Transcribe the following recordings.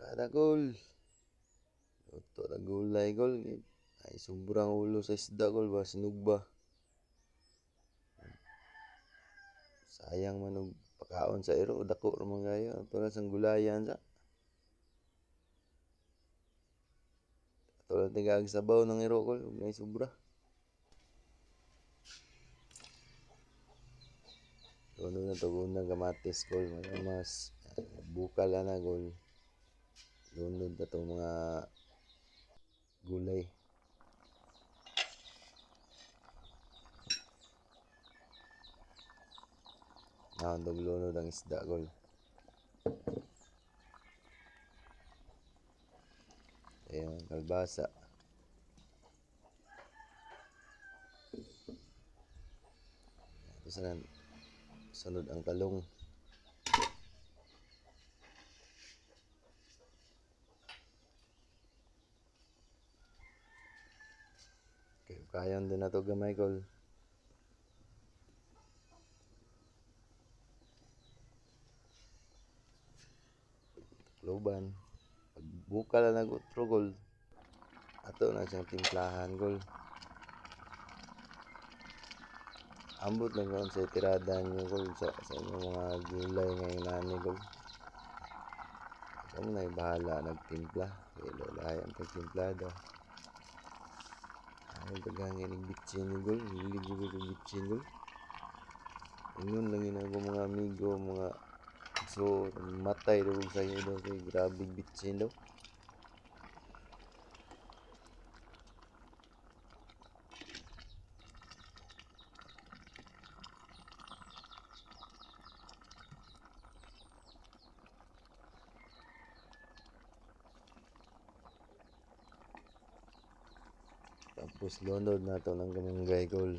Ada gol. Luto na gulay gol. Ay sobrang ulo sa isda gol ba sinugba. Sayang man og pakaon sa iro dako ra man gayo para sa gulayan sa. Tulad tigag sabaw ng iro gol ug nay sobra. Doon na to unang kamatis gol mas bukal na gol. Doon na to mga gulay. Naandog lunod ang isda gol. Ayan, kalbasa. Tapos na sunod ang talong. Kayan din na to gamay gol. Loban. Pag bukal na nag-utro gol. Ato na siyang timplahan gol. Ambot na gawin sa tirada niyo gol sa inyong mga gulay ngayon nani gol. Kamo na bahala nagtimpla. Kaya lalayan pagtimplado. Ay daghang inig bitsin ni gol. Hilig ko bitsin gol. Ingon lang yun ako mga amigo, mga so matay daw sa inyo daw kay grabe bitsin daw. Tapos lunod na to ng kamunggay gol.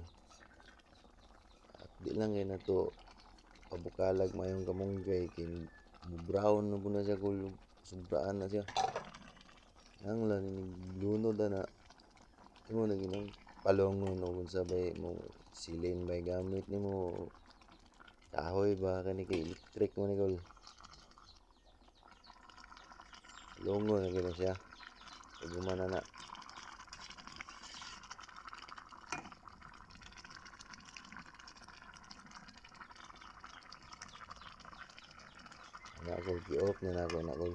At di lang kay na to pabukalag mayong kamunggay kay brown na po na siya gol. Sobraan na siya. Ang lang lunod na imo na ginang palongon o kung sabay mo silin bay gamit nimo kahoy ba kani kay electric mo ni gol. Longo na gina siya. Gumana na. Nakol gi-off na nako nakol.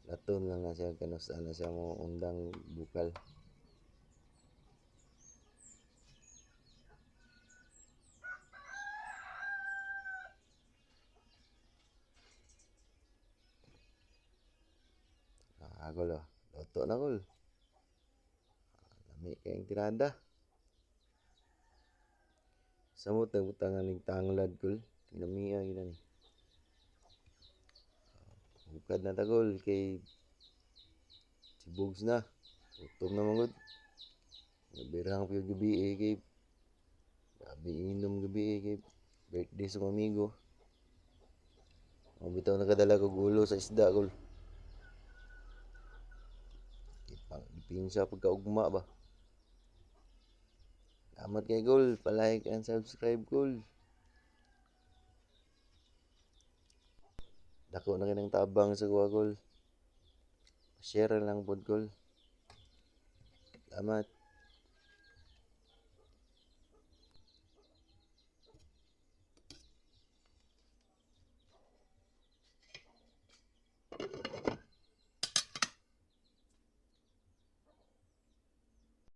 Laton lang na siya kanusa na siya mo undang bukal. Gol oh. Luto na gol. Lami kayong tirada. Samot nagbutangan ng tanglad gol. Tinamiya gina ni. Bukad na tagol kay sibugs na. Utom na mangod. Nabirang pa yung gabi kay grabe inom gabi kay birthday sa amigo. Mabitaw nakadala ko gulo sa isda gol. Ipinsa pagkaugma ba. Salamat kay gol, pa-like and subscribe gol. Dako na kinang tabang sa kuha gol. Share lang pod gol. Salamat.